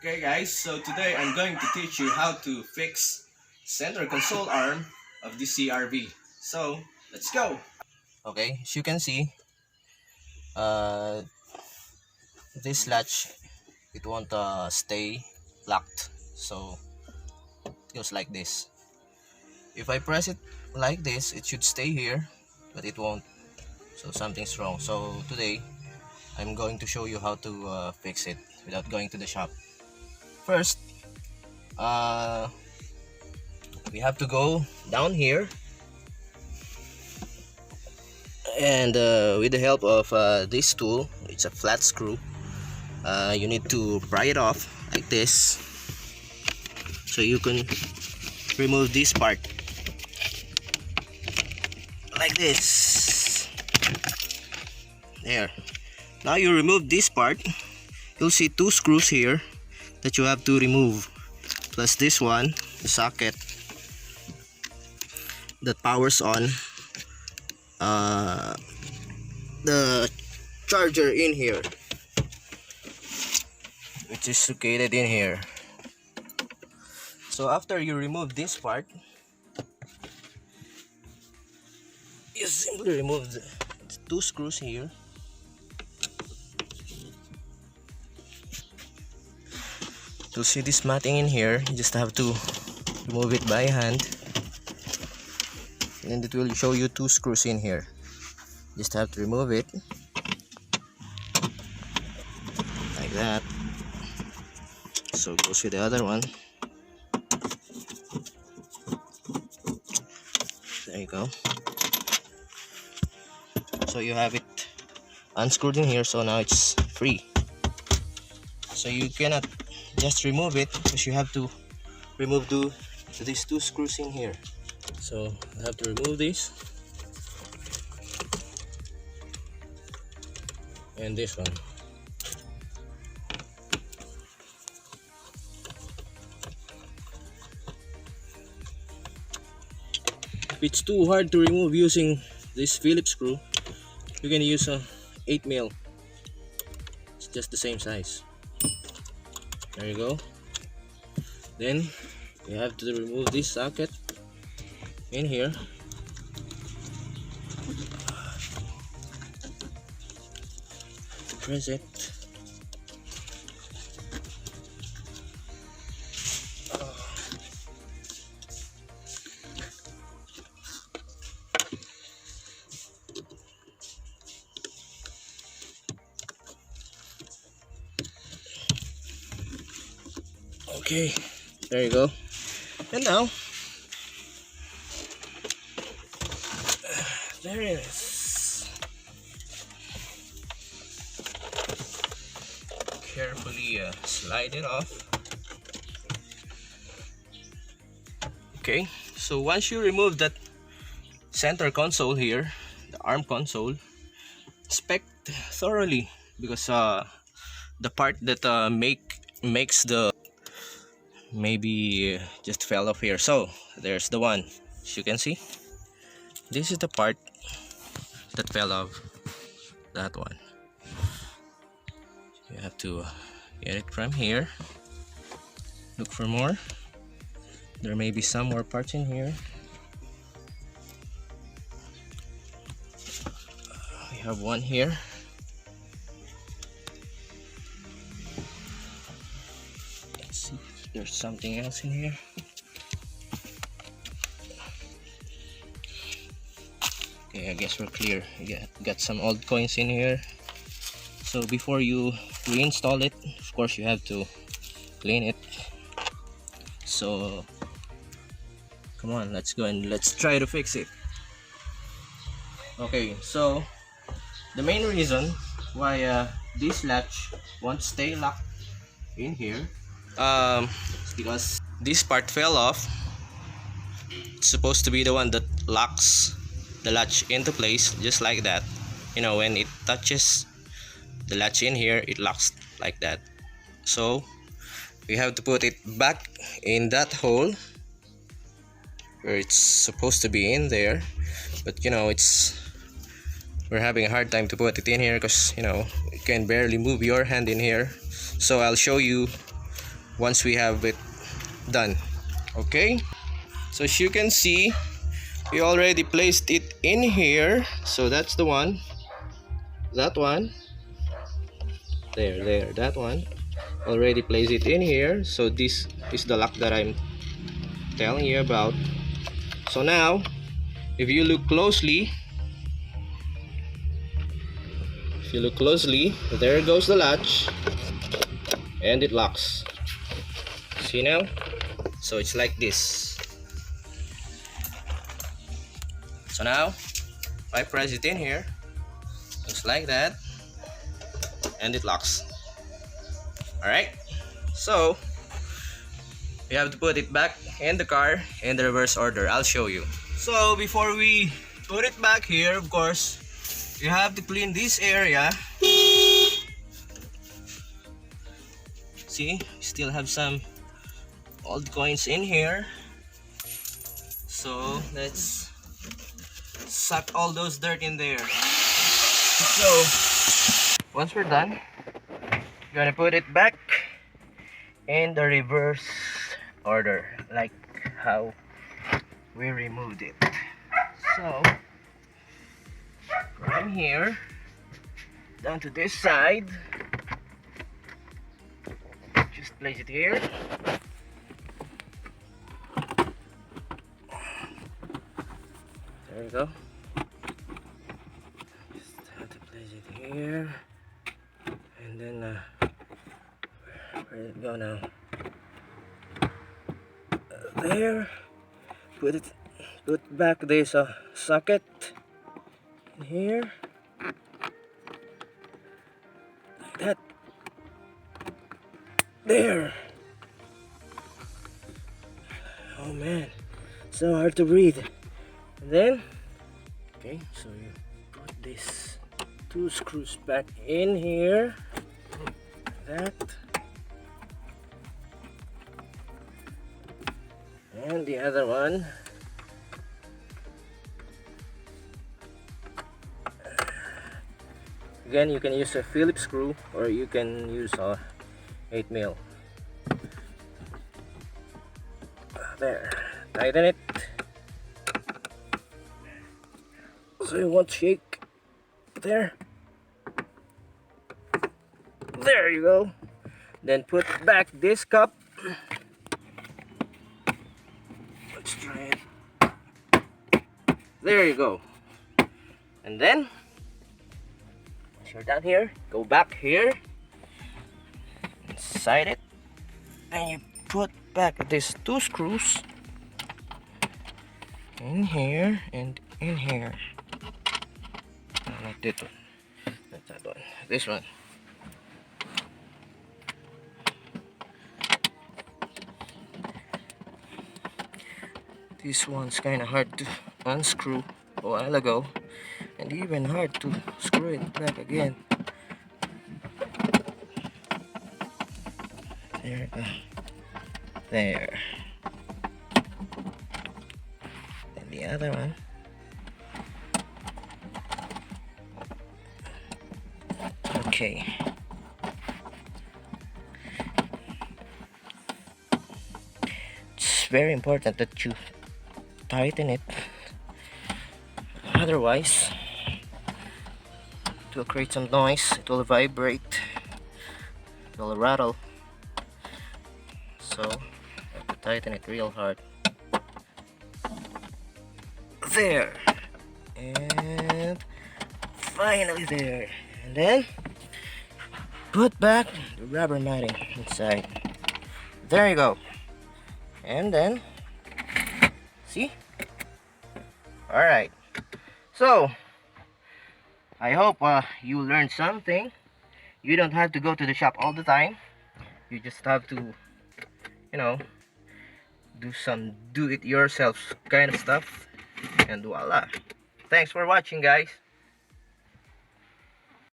Okay guys, so today I'm going to teach you how to fix center console arm of the CRV. So, let's go! Okay, as you can see, uh, this latch, it won't stay locked. So, it goes like this. If I press it like this, it should stay here, but it won't. So, something's wrong. So, today, I'm going to show you how to fix it without going to the shop. First, we have to go down here, and with the help of this tool, it's a flat screw. You need to pry it off like this so you can remove this part like this. There. Now you remove this part, you'll see two screws here that you have to remove, plus this one, the socket that powers on the charger in here, which is located in here. So after you remove this part, you simply remove the two screws here. To see this matting in here, you just have to remove it by hand, and it will show you two screws in here. Just have to remove it like that. So it goes with the other one. There you go. So you have it unscrewed in here, so now it's free. So you cannot just remove it, because you have to remove these two screws in here. So I have to remove this and this one. If it's too hard to remove using this Phillips screw, you can use a 8mm. It's just the same size. There you go. Then you have to remove this socket in here. Press it. Okay, there you go. And now, there it is. Carefully slide it off. Okay, so once you remove that center console here, the arm console, inspect thoroughly, because the part that makes the maybe just fell off here. So there's the one, as you can see, this is the part that fell off, that one. You have to get it from here, look for more. There may be some more parts in here. We have one here. There's something else in here. Okay, I guess we're clear. You got some old coins in here. So before you reinstall it, of course you have to clean it. So come on, let's go and let's try to fix it. Okay, so the main reason why this latch won't stay locked in here, because this part fell off. It's supposed to be the one that locks the latch into place, just like that. You know, when it touches the latch in here, it locks like that. So we have to put it back in that hole where it's supposed to be in there. But you know, we're having a hard time to put it in here, because you know, you can barely move your hand in here. So I'll show you once we have it done. Okay, so as you can see, we already placed it in here. So that's the one, that one, there, that one. Already placed it in here. So this is the lock that I'm telling you about. So now, if you look closely, there goes the latch, and it locks. See now? So it's like this. So now, if I press it in here, it's like that, and it locks. Alright, so you have to put it back in the car in the reverse order. I'll show you. So before we put it back here, of course, you have to clean this area. See, still have some old coins in here. So let's suck all those dirt in there. So once we're done, you're gonna put it back in the reverse order, like how we removed it. So from here down to this side, just place it here. There we go. Just have to place it here, and then where did it go now? There. Put back this socket in here, like that. There. Oh man, so hard to breathe. And then, okay, so you put these two screws back in here, like that. And the other one, again, you can use a Phillips screw, or you can use a 8mm. There, tighten it so it won't shake. There you go. Then put back this cup. Let's try it. There you go. And then once you're done here, go back here inside it, and you put back these two screws in here and in here. No, not that one, not that one, this one. This one's kind of hard to unscrew a while ago, and even hard to screw it back again. There, there. And the other one. Okay. It's very important that you tighten it, otherwise it will create some noise, it will vibrate, it will rattle. So you have to tighten it real hard. There, and finally there. And then put back the rubber matting inside. There you go. And then see? Alright. So I hope you learned something. You don't have to go to the shop all the time. You just have to, you know, do some do-it-yourself kind of stuff, and voila. Thanks for watching, guys.